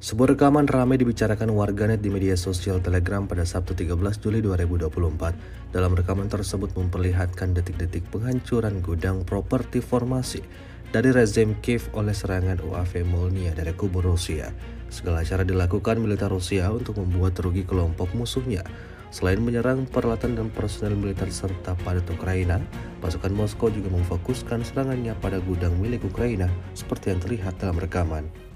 Sebuah rekaman ramai dibicarakan warganet di media sosial Telegram pada Sabtu 13 Juli 2024. Dalam rekaman tersebut memperlihatkan detik-detik penghancuran gudang properti formasi dari rezim Kiev oleh serangan UAV Molnia dari kubu Rusia. Segala cara dilakukan militer Rusia untuk membuat rugi kelompok musuhnya. Selain menyerang peralatan dan personel militer serta padat Ukraina, pasukan Moskow juga memfokuskan serangannya pada gudang milik Ukraina seperti yang terlihat dalam rekaman.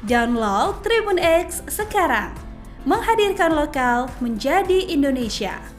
Download Tribun X sekarang, menghadirkan lokal menjadi Indonesia.